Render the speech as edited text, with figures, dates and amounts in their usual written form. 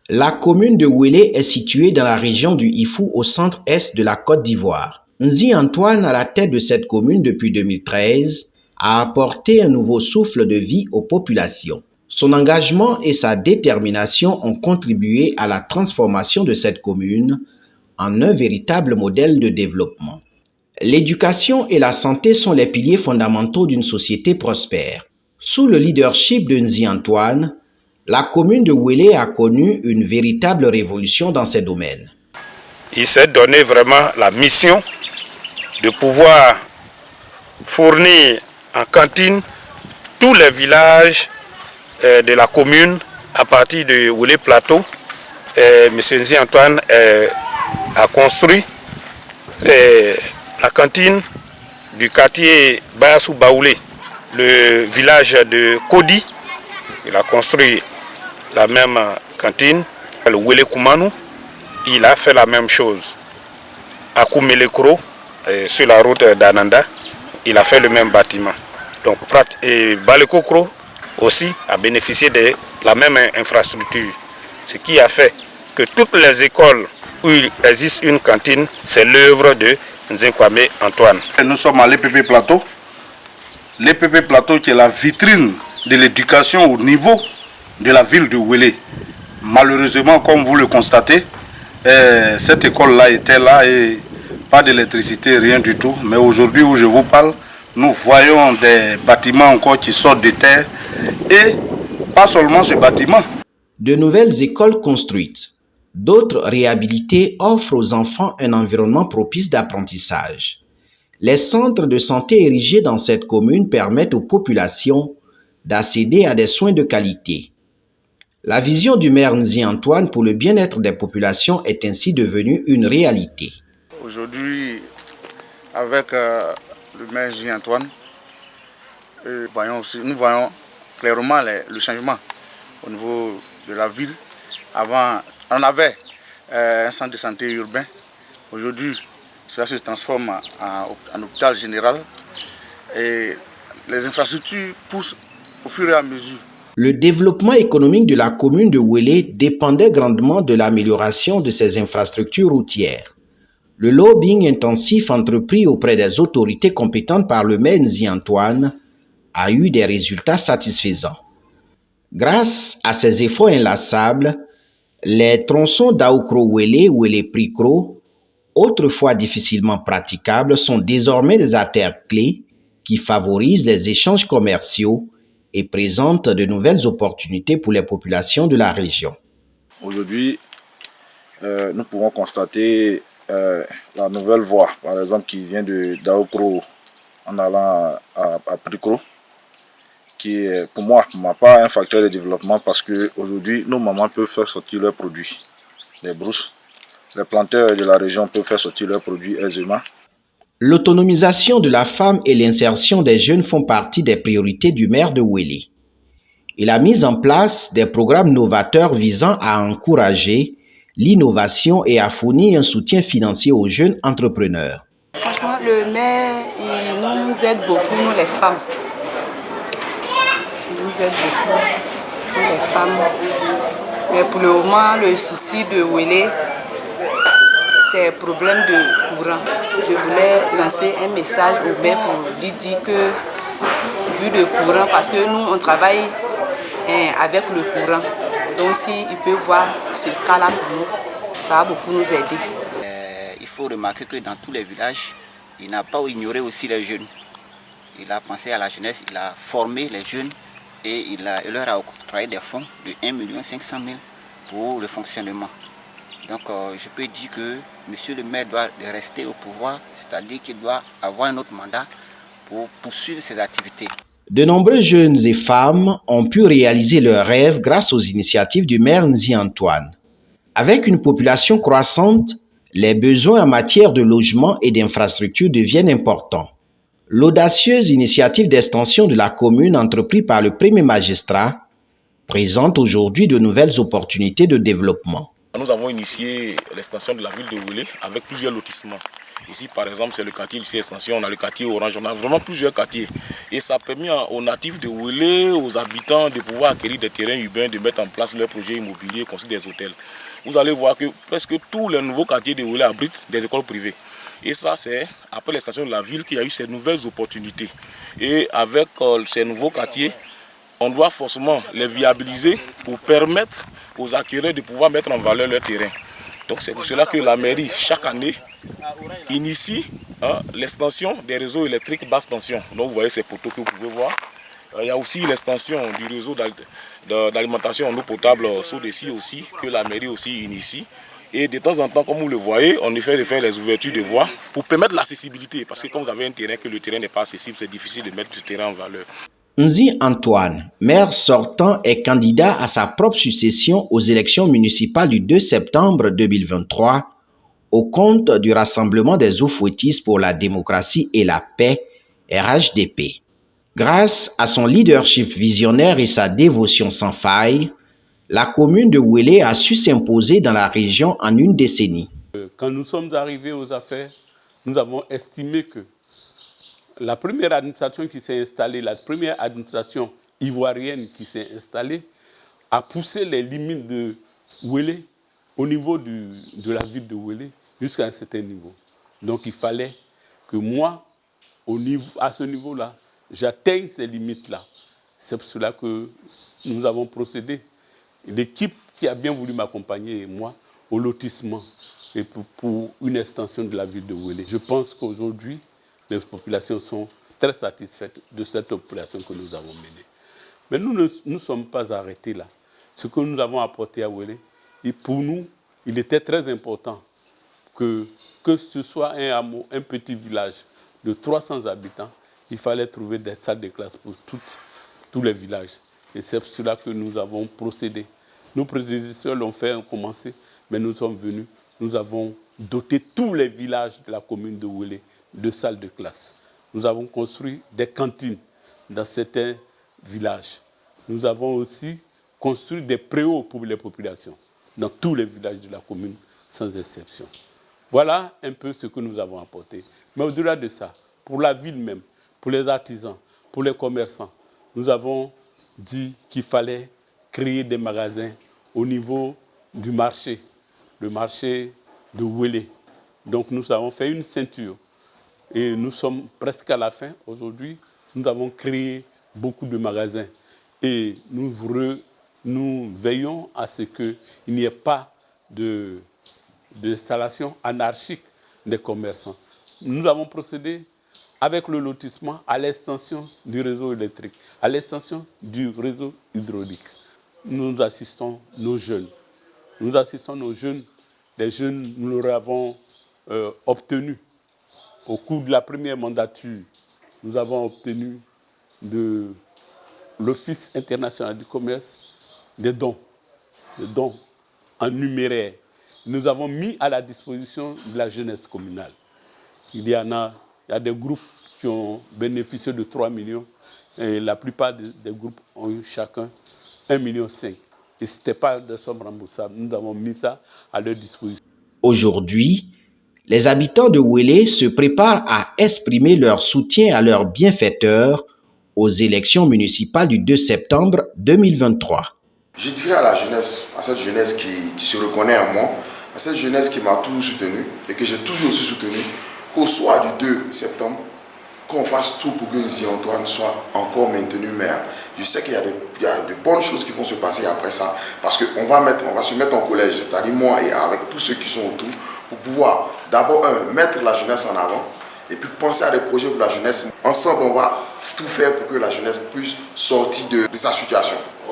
La commune de Ouélé est située dans la région du Ifou au centre-est de la Côte d'Ivoire. Nzi Antoine, à la tête de cette commune depuis 2013, a apporté un nouveau souffle de vie aux populations. Son engagement et sa détermination ont contribué à la transformation de cette commune en un véritable modèle de développement. L'éducation et la santé sont les piliers fondamentaux d'une société prospère. Sous le leadership de Nzi Antoine, la commune de Ouélé a connu une véritable révolution dans ces domaines. Il s'est donné vraiment la mission de pouvoir fournir en cantine tous les villages de la commune à partir de Ouélé Plateau. M. Nzi Antoine a construit la cantine du quartier Bayassou Baoulé, le village de Kodi. Il a construit la même cantine, le Ouélé Koumanou. Il a fait la même chose à Koumelekro, sur la route d'Ananda. Il a fait le même bâtiment. Donc, Balekokro aussi a bénéficié de la même infrastructure. Ce qui a fait que toutes les écoles où il existe une cantine, c'est l'œuvre de Nzi Antoine. Nous sommes à l'EPP Plateau. L'EPP Plateau qui est la vitrine de l'éducation au niveau de la ville de Ouélé. Malheureusement, comme vous le constatez, cette école-là était là et pas d'électricité, rien du tout. Mais aujourd'hui où je vous parle, nous voyons des bâtiments encore qui sortent de terre et pas seulement ce bâtiment. De nouvelles écoles construites. D'autres réhabilitées offrent aux enfants un environnement propice d'apprentissage. Les centres de santé érigés dans cette commune permettent aux populations d'accéder à des soins de qualité. La vision du maire Nzi Antoine pour le bien-être des populations est ainsi devenue une réalité. Aujourd'hui, avec le maire Nzi Antoine, nous voyons clairement le changement au niveau de la ville. Avant, on avait un centre de santé urbain. Aujourd'hui, cela se transforme en hôpital général et les infrastructures poussent au fur et à mesure. Le développement économique de la commune de Ouélé dépendait grandement de l'amélioration de ses infrastructures routières. Le lobbying intensif entrepris auprès des autorités compétentes par le maire Nzi Antoine a eu des résultats satisfaisants. Grâce à ces efforts inlassables, les tronçons d'Aoukro-Ouélé, Ouélé-Prikro, autrefois difficilement praticables, sont désormais des artères clés qui favorisent les échanges commerciaux et présentent de nouvelles opportunités pour les populations de la région. Aujourd'hui, nous pouvons constater la nouvelle voie, par exemple, qui vient d'Aoukro en allant à Prikro, qui est pour moi, pour ma part, un facteur de développement parce qu'aujourd'hui, nos mamans peuvent faire sortir leurs produits. Les brousses, les planteurs de la région peuvent faire sortir leurs produits aisément. L'autonomisation de la femme et l'insertion des jeunes font partie des priorités du maire de Ouélé. Il a mis en place des programmes novateurs visant à encourager l'innovation et à fournir un soutien financier aux jeunes entrepreneurs. Franchement, le maire, il nous aide beaucoup, nous les femmes. Il nous aide beaucoup, nous les femmes. Mais pour le moment, le souci de Ouélé, c'est le problème de courant. Je voulais lancer un message au maire pour lui dire que, vu le courant, parce que nous, on travaille avec le courant. Donc, s'il peut voir ce cas-là pour nous, ça va beaucoup nous aider. Il faut remarquer que dans tous les villages, il n'a pas ignoré aussi les jeunes. Il a pensé à la jeunesse, il a formé les jeunes et il leur a octroyé des fonds de 1 500 000 pour le fonctionnement. Donc je peux dire que monsieur le maire doit rester au pouvoir, c'est-à-dire qu'il doit avoir un autre mandat pour poursuivre ses activités. De nombreux jeunes et femmes ont pu réaliser leurs rêves grâce aux initiatives du maire Nzi Antoine. Avec une population croissante, les besoins en matière de logement et d'infrastructures deviennent importants. L'audacieuse initiative d'extension de la commune entreprise par le premier magistrat présente aujourd'hui de nouvelles opportunités de développement. Nous avons initié l'extension de la ville de Ouélé avec plusieurs lotissements. Ici, par exemple, c'est le quartier lycée Extension, on a le quartier Orange, on a vraiment plusieurs quartiers. Et ça permet aux natifs de Wélé, aux habitants, de pouvoir acquérir des terrains urbains, de mettre en place leurs projets immobiliers, construire des hôtels. Vous allez voir que presque tous les nouveaux quartiers de Wélé abritent des écoles privées. Et ça, c'est après l'extension de la ville qu'il y a eu ces nouvelles opportunités. Et avec ces nouveaux quartiers, on doit forcément les viabiliser pour permettre aux acquéreurs de pouvoir mettre en valeur leur terrain. Donc c'est pour cela que la mairie, chaque année, initie l'extension des réseaux électriques basse tension. Donc vous voyez ces poteaux que vous pouvez voir. Il y a aussi l'extension du réseau d'alimentation en eau potable sous dessus aussi, que la mairie aussi initie. Et de temps en temps, comme vous le voyez, on essaie de faire les ouvertures de voies pour permettre l'accessibilité. Parce que quand vous avez un terrain, que le terrain n'est pas accessible, c'est difficile de mettre ce terrain en valeur. Nzi Antoine, maire sortant, est candidat à sa propre succession aux élections municipales du 2 septembre 2023 au compte du Rassemblement des Oufouettistes pour la démocratie et la paix, RHDP. Grâce à son leadership visionnaire et sa dévotion sans faille, la commune de Wélé a su s'imposer dans la région en une décennie. Quand nous sommes arrivés aux affaires, nous avons estimé que la première administration qui s'est installée, la première administration ivoirienne qui s'est installée, a poussé les limites de Wélé au niveau de la ville de Wélé jusqu'à un certain niveau. Donc il fallait que moi, à ce niveau-là, j'atteigne ces limites-là. C'est pour cela que nous avons procédé, l'équipe qui a bien voulu m'accompagner et moi, au lotissement et pour une extension de la ville de Wélé. Je pense qu'aujourd'hui, les populations sont très satisfaites de cette opération que nous avons menée. Mais nous ne sommes pas arrêtés là. Ce que nous avons apporté à Wélé, et pour nous, il était très important que ce soit un hameau, un petit village de 300 habitants, il fallait trouver des salles de classe pour tous les villages. Et c'est pour cela que nous avons procédé. Nos prédécesseurs l'ont fait commencer, mais nous sommes venus, nous avons doté tous les villages de la commune de Wélé de salles de classe. Nous avons construit des cantines dans certains villages. Nous avons aussi construit des préaux pour les populations dans tous les villages de la commune, sans exception. Voilà un peu ce que nous avons apporté. Mais au-delà de ça, pour la ville même, pour les artisans, pour les commerçants, nous avons dit qu'il fallait créer des magasins au niveau du marché, le marché de Wélé. Donc nous avons fait une ceinture. Et nous sommes presque à la fin. Aujourd'hui, nous avons créé beaucoup de magasins. Et nous veillons à ce qu'il n'y ait pas d'installation anarchique des commerçants. Nous avons procédé avec le lotissement à l'extension du réseau électrique, à l'extension du réseau hydraulique. Nous assistons nos jeunes. Nous assistons nos jeunes. Les jeunes, nous leur avons obtenu. Au cours de la première mandature, nous avons obtenu de l'Office international du commerce des dons en numéraire. Nous avons mis à la disposition de la jeunesse communale. Il y a des groupes qui ont bénéficié de 3 millions et la plupart des groupes ont eu chacun 1,5 million. Et ce n'était pas de somme remboursable. Nous avons mis ça à leur disposition. Aujourd'hui, les habitants de Wélé se préparent à exprimer leur soutien à leurs bienfaiteurs aux élections municipales du 2 septembre 2023. Je dirais à la jeunesse, à cette jeunesse qui se reconnaît en moi, à cette jeunesse qui m'a toujours soutenu et que j'ai toujours aussi soutenu, qu'au soir du 2 septembre, qu'on fasse tout pour que Nzi Antoine soit encore maintenu maire. Je sais qu'il y a de bonnes choses qui vont se passer après ça, parce qu'on va se mettre en collège, c'est-à-dire moi et avec tous ceux qui sont autour, pour pouvoir d'abord mettre la jeunesse en avant, et puis penser à des projets pour la jeunesse. Ensemble, on va tout faire pour que la jeunesse puisse sortir de sa situation.